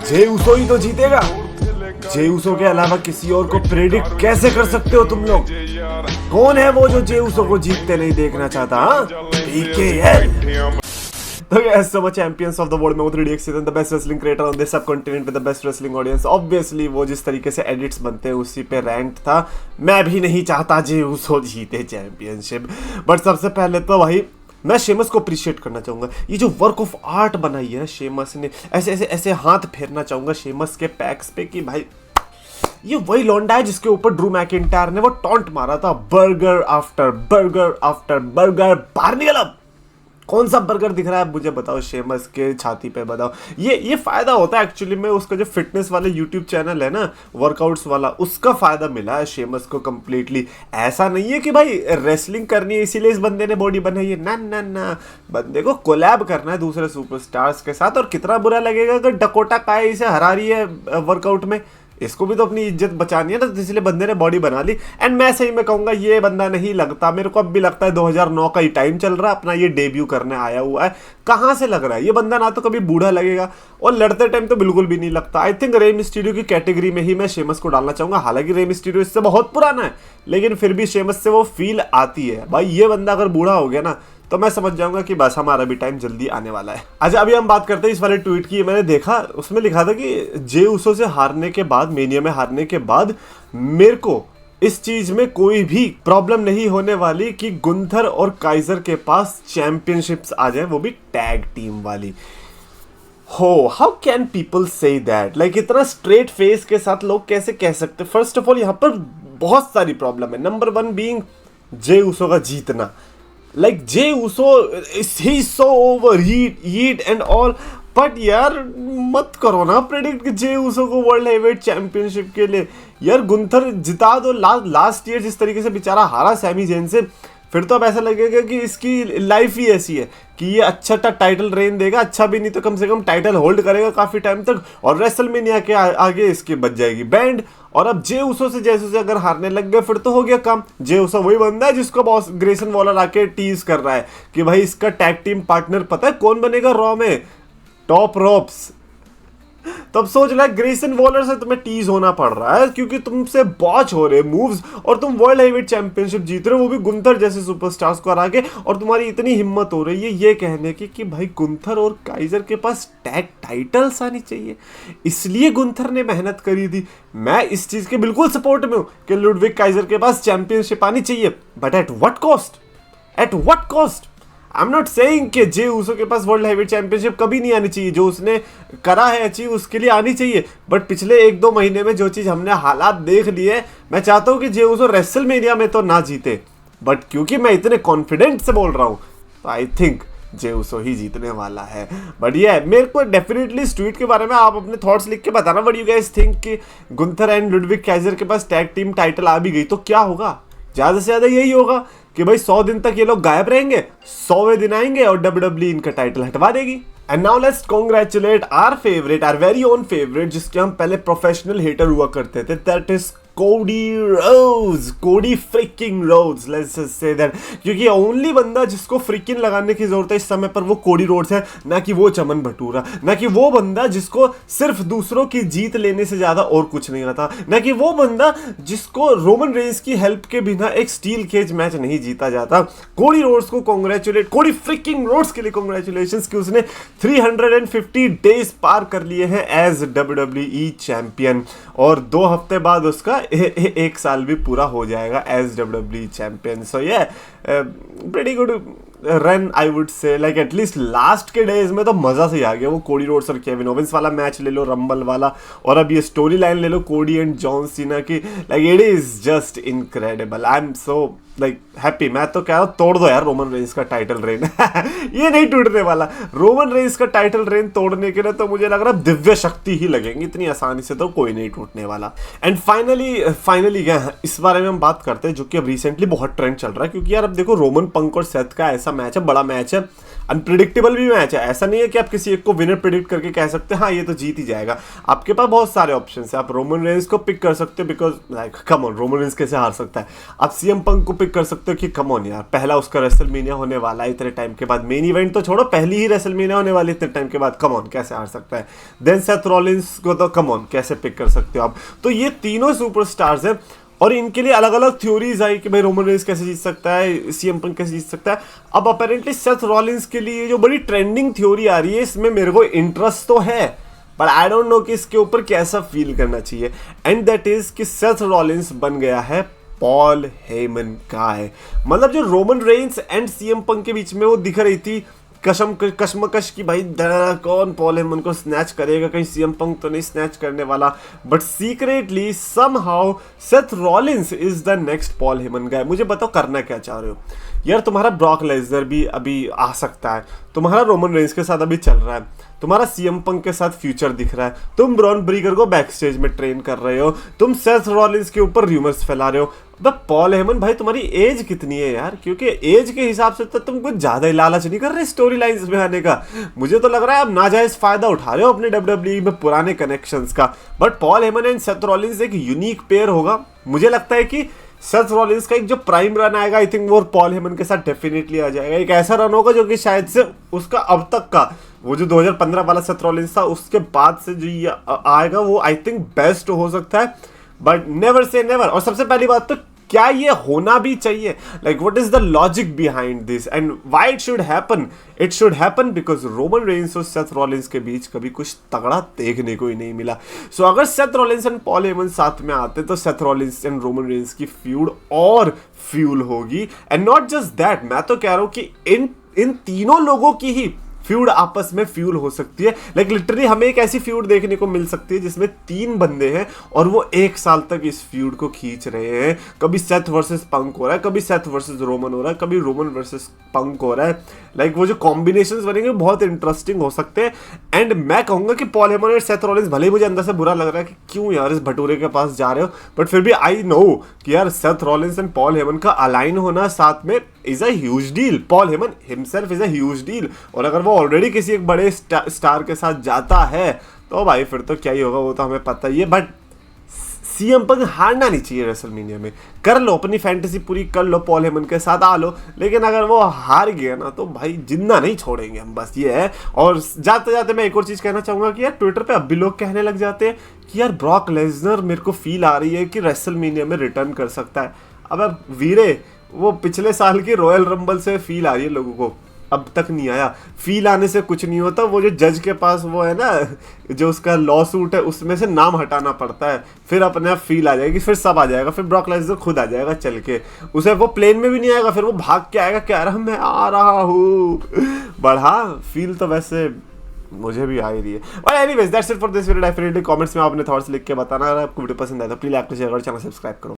जे उसो ही तो जीतेगा। जे उसो के अलावा किसी और को प्रेडिक्ट कैसे कर सकते हो तुम लोग? कौन है वो जो जे उसो को जीतते नहीं देखना चाहता? हाँ, PKL। तो guys, so much champions of the world में वो 3DX season the best wrestling creator on this subcontinent with the best wrestling audience. Obviously वो जिस तरीके से edits बनते हैं उसी पे ranked था। मैं भी नहीं चाहता जे उसो जीते चैंपियनशिप, बट सबसे पहले तो भाई मैं शेमस को अप्रिशिएट करना चाहूंगा। ये जो वर्क ऑफ आर्ट बनाई है ना शेमस ने, ऐसे ऐसे ऐसे हाथ फेरना चाहूंगा शेमस के पैक्स पे कि भाई ये वही लौंडा है जिसके ऊपर ड्रू मैकिंटायर ने वो टॉन्ट मारा था, burger after burger after burger, बाहर निकल अब। कौन सा बर्गर दिख रहा है मुझे बताओ शेमस के छाती पे बताओ। ये फायदा होता है एक्चुअली में, उसका जो फिटनेस वाले यूट्यूब चैनल है ना वर्कआउट्स वाला, उसका फायदा मिला है शेमस को कंप्लीटली। ऐसा नहीं है कि भाई रेसलिंग करनी है इसीलिए इस बंदे ने बॉडी बनाई है, ना ना ना, बंदे को कोलैब करना है दूसरे सुपरस्टार्स के साथ। और कितना बुरा लगेगा अगर डकोटा काय इसे हरा रही है वर्कआउट में, इसको भी तो अपनी इज्जत बचानी है ना, तो इसलिए बंदे ने बॉडी बना ली। एंड मैं सही में कहूंगा ये बंदा नहीं लगता, मेरे को अब भी लगता है 2009 का ही टाइम चल रहा है, अपना ये डेब्यू करने आया हुआ है। कहाँ से लग रहा है ये बंदा? ना तो कभी बूढ़ा लगेगा और लड़ते टाइम तो बिल्कुल भी नहीं लगता। आई थिंक रे मिस्टीरियो की कैटेगरी में ही मैं शेमस को डालना चाहूंगा। हालांकि रे मिस्टीरियो इससे बहुत पुराना है, लेकिन फिर भी शेमस से वो फील आती है। भाई ये बंदा अगर बूढ़ा हो गया ना तो मैं समझ जाऊंगा कि बस हमारा भी टाइम जल्दी आने वाला है। अच्छा अभी हम बात करते हैं इस वाले ट्वीट की। मैंने देखा उसमें लिखा था कि जे उसो से हारने के बाद, मेनिया में हारने के बाद मेरे को इस चीज में कोई भी प्रॉब्लम नहीं होने वाली कि गुंथर और काइजर के पास चैंपियनशिप्स आ जाए, वो भी टैग टीम वाली। हो how can people say that? Like इतना स्ट्रेट फेस के साथ लोग कैसे कह सकते? फर्स्ट ऑफ ऑल यहाँ पर बहुत सारी प्रॉब्लम है। नंबर 1 बीइंग जे उसो का जीतना। Like Jey Uso, he's so overheat and all, but यार मत करो ना प्रेडिक्ट कि जे उसो को वर्ल्ड हेवीवेट चैंपियनशिप के लिए। यार गुंथर जिता दो। लास्ट ईयर जिस तरीके से बेचारा हारा सैमी जेन से, फिर तो अब ऐसा लगेगा कि इसकी लाइफ ही ऐसी है कि ये अच्छा टाइटल रेन देगा, अच्छा भी नहीं तो कम से कम टाइटल होल्ड करेगा काफी टाइम तक, और रेसलमेनिया के आगे इसके बच जाएगी बैंड। और अब जे उसो से जैसे से अगर हारने लग गए फिर तो हो गया काम। जे उसो वही बंदा है जिसको बॉस ग्रेसन वॉलर आके टीज कर रहा है कि भाई इसका टैग टीम पार्टनर पता है कौन बनेगा रॉ में? Top ropes. तब सोच रहा है ग्रेसन वॉलर से तुम्हें टीज होना पड़ रहा है क्योंकि तुमसे बॉच हो रहे मूव्स और तुम वर्ल्ड हेवीवेट चैंपियनशिप जीत रहे हो, वो भी गुंथर जैसे सुपरस्टार्स को हरा के। और तुम्हारी इतनी हिम्मत हो रही है ये कहने की कि भाई गुंथर और काइजर के पास टैग टाइटल्स आनी चाहिए, इसलिए गुंथर ने मेहनत करी थी। मैं इस चीज के बिल्कुल सपोर्ट में हूं कि लुडविग काइजर के पास चैंपियनशिप आनी चाहिए, but at what cost? At what cost? I am not saying कि जे उसो के पास वर्ल्ड हेवीवेट चैंपियनशिप कभी नहीं आनी चाहिए, जो उसने करा है अचीव उसके लिए आनी चाहिए। बट पिछले 1-2 महीने में जो चीज़ हमने हालात देख लिए, मैं चाहता हूँ कि जे उसो रेसलमेनिया में तो ना जीते, बट क्योंकि मैं इतने कॉन्फिडेंट से बोल रहा हूँ तो आई थिंक जे उसो ही जीतने वाला है। बट ये मेरे को डेफिनेटली इस ट्वीट के बारे में आप अपने थॉट्स लिख के बताना। व्हाट यू गाइस थिंक कि गुंथर एंड लुडविग काइजर के पास टैग टीम टाइटल आ भी गई तो क्या होगा? ज़्यादा से ज़्यादा यही होगा कि भाई 100 दिन तक ये लोग गायब रहेंगे, 100वें दिन आएंगे और WWE इनका टाइटल हटवा देगी। And now let's congratulate our favourite, our very own favourite, जिसके हम पहले प्रोफेशनल हेटर हुआ करते थे, that is Cody Rhodes. Cody freaking Rhodes, let's just say that, क्योंकि ओनली बंदा जिसको फ्रिकिंग लगाने की जरूरत है इस समय पर वो कोडी रोड्स है, ना कि वो चमन भटूरा, ना कि वो बंदा जिसको सिर्फ दूसरों की जीत लेने से ज्यादा और कुछ नहीं आता, ना कि वो बंदा जिसको रोमन रेंस की हेल्प के बिना एक स्टील केज मैच नहीं जीता जाता। कोडी रोड्स को कांग्रेचुलेट, कोडी फ्रिकिंग रोड्स के लिए कांग्रेचुलेशंस कि उसने 350 डेज पार कर लिए हैं एज WWE चैंपियन, और 2 हफ्ते बाद उसका 1 साल भी पूरा हो जाएगा एज WWE चैंपियन। सो ये pretty good run I would say. Like at least last के डेज में तो मजा से ही आ गया। वो कोडी रोड्स और केविन ओवेंस वाला मैच ले लो, रंबल वाला, और अब ये स्टोरी लाइन ले लो कोडी एंड जॉन सीना की। Like it is just incredible. I am so like happy. मैं तो कह रहा हूँ तोड़ दो यार रोमन रेंस का टाइटल रेन। ये नहीं टूटने वाला। रोमन रेंस का टाइटल रेन तोड़ने के लिए तो मुझे लग रहा है दिव्य शक्ति ही लगेंगी, इतनी आसानी से तो कोई नहीं टूटने वाला। एंड फाइनली क्या इस बारे में हम बात करते हैं जो कि अब रिसेंटली बहुत ट्रेंड चल रहा है, क्योंकि यार अब देखो रोमन पंक और सेथ का ऐसा मैच है, बड़ा मैच है। अनप्रिडिक्टेबल भी मैच है, ऐसा नहीं है कि आप किसी एक को विनर प्रिडिक्ट करके कह सकते हैं हाँ ये तो जीत ही जाएगा। आपके पास बहुत सारे ऑप्शन है, आप रोमन रेंस को पिक कर सकते हो because like come on Roman Reigns कैसे हार सकता है। आप सीएम पंक को पिक कर सकते हो कि कम ऑन यार पहला उसका रेसलमेनिया होने वाला है इतने टाइम के बाद, मेन इवेंट तो छोड़ो पहली ही रेसलमेनिया होने वाली इतने टाइम के बाद, कम ऑन कैसे हार सकता है। देन सेथ रॉलिंस को तो कम ऑन कैसे पिक कर सकते हो आप। तो ये तीनों सुपरस्टार्स हैं और इनके लिए अलग अलग थ्योरीज आई कि भाई रोमन रेंस कैसे जीत सकता है, सीएम पंक कैसे जीत सकता है। अब अपेरेंटली सेथ रॉलिंस के लिए जो बड़ी ट्रेंडिंग थ्योरी आ रही है इसमें मेरे को इंटरेस्ट तो है बट आई डोंट नो कि इसके ऊपर कैसा फील करना चाहिए, एंड दैट इज कि सेथ रॉलिंस बन गया है पॉल हेमन का है। मतलब जो Roman Reigns and CM Punk के बीच में वो दिख रही थी कशमकश की भाई कौन पॉल हेमन को स्नैच करेगा, कहीं सीएम पंक तो नहीं स्नैच करने वाला, but secretly somehow Seth Rollins is the next Paul Heyman guy. मुझे बताओ करना क्या चाह रहे हो यार, तुम्हारा ब्रॉक लेसनर भी अभी आ सकता है, तुम्हारा रोमन रेंस के साथ अभी चल रहा है, तुम्हारा सीएम पंक के साथ फ्यूचर दिख रहा है, तुम ब्रॉन ब्रीगर को बैक स्टेज में ट्रेन कर रहे हो, तुम सेथ रॉलिंस के ऊपर रूमर्स फैला रहे हो। बट पॉल हेमन भाई तुम्हारी एज कितनी है यार, क्योंकि एज के हिसाब से तो तुम कुछ ज्यादा ही लालच नहीं कर रहे स्टोरी लाइंस में आने का। मुझे तो लग रहा है आप नाजायज फायदा उठा रहे हो अपने WWE में पुराने कनेक्शंस का। But Paul Heyman and Seth Rollins एक यूनिक पेयर होगा। मुझे लगता है कि सेथ रॉलिंस का एक जो प्राइम रन आएगा आई थिंक वो पॉल हेमन के साथ डेफिनेटली आ जाएगा। एक ऐसा रन होगा जो कि शायद से उसका अब तक का वो जो 2015 वाला सेथ रॉलिंस था उसके बाद से जो ये आएगा वो आई थिंक बेस्ट हो सकता है, बट नेवर से नेवर। और सबसे पहली बात तो क्या ये होना भी चाहिए, like what is the logic behind this and why it should happen. It should happen because Roman Reigns और सेथ रॉलिंस के बीच कभी कुछ तगड़ा देखने को ही नहीं मिला। सो अगर Seth Rollins and Paul Heyman साथ में आते तो Seth Rollins and Roman Reigns की फ्यूड और फ्यूल होगी। एंड नॉट जस्ट दैट, मैं तो कह रहा हूं कि इन तीनों लोगों की ही फ्यूड आपस में फ्यूल हो सकती है। लाइक लिटरली हमें एक ऐसी फ्यूड देखने को मिल सकती है जिसमें 3 बंदे हैं और वो 1 साल तक इस फ्यूड को खींच रहे हैं। कभी सेथ वर्सेस पंक हो रहा है, कभी सेथ वर्सेस रोमन हो रहा है, कभी रोमन वर्सेस पंक हो रहा है। लाइक वो जो कॉम्बिनेशंस बनेंगे बहुत इंटरेस्टिंग हो सकते हैं। एंड मैं कहूंगा कि पॉल हेमन और सेथ रॉलिंस, भले ही मुझे अंदर से बुरा लग रहा है कि क्यों यार इस भटूरे के पास जा रहे हो, बट फिर भी आई नो कि यार Seth Rollins and Paul Heyman का अलाइन होना साथ में is a huge deal. Paul Heyman himself is a huge deal, और अगर वो ऑलरेडी किसी एक बड़े स्टार के साथ जाता है तो भाई फिर तो क्या ही होगा वो तो हमें पता ही है। बट सीएम पंक हारना नहीं चाहिए रेसलमेनिया में। कर लो अपनी फैंटेसी पूरी कर लो, पॉल हेमन के साथ आ लो, लेकिन अगर वो हार गया ना तो भाई जिंदा नहीं छोड़ेंगे हम, बस ये है। और जाते जाते मैं एक और चीज कहना चाहूंगा कि यार ट्विटर पे अब भी लोग कहने लग जाते हैं कि यार ब्रॉक लेसनर मेरे को फील आ रही है कि रेसलमेनिया में रिटर्न कर सकता है। अब वीरे वो पिछले साल की रॉयल रंबल से फील आ रही है लोगों को, अब तक नहीं आया। फील आने से कुछ नहीं होता, वो जो जज के पास वो है ना जो उसका लॉ सूट है उसमें से नाम हटाना पड़ता है, फिर अपने आप फील आ जाएगी, फिर सब आ जाएगा, फिर ब्रॉक लेसनर खुद आ जाएगा चल के, उसे वो प्लेन में भी नहीं आएगा, फिर वो भाग के आएगा कह रहा मैं आ रहा हूँ। बढ़ा फील तो वैसे मुझे भी आ ही रही है। But anyways that's it for this video. Definitely comments में अपने थॉट्स लिख के बताना। अगर आपको वीडियो पसंद आए तो प्लीज लाइक शेयर और चैनल सब्सक्राइब करो।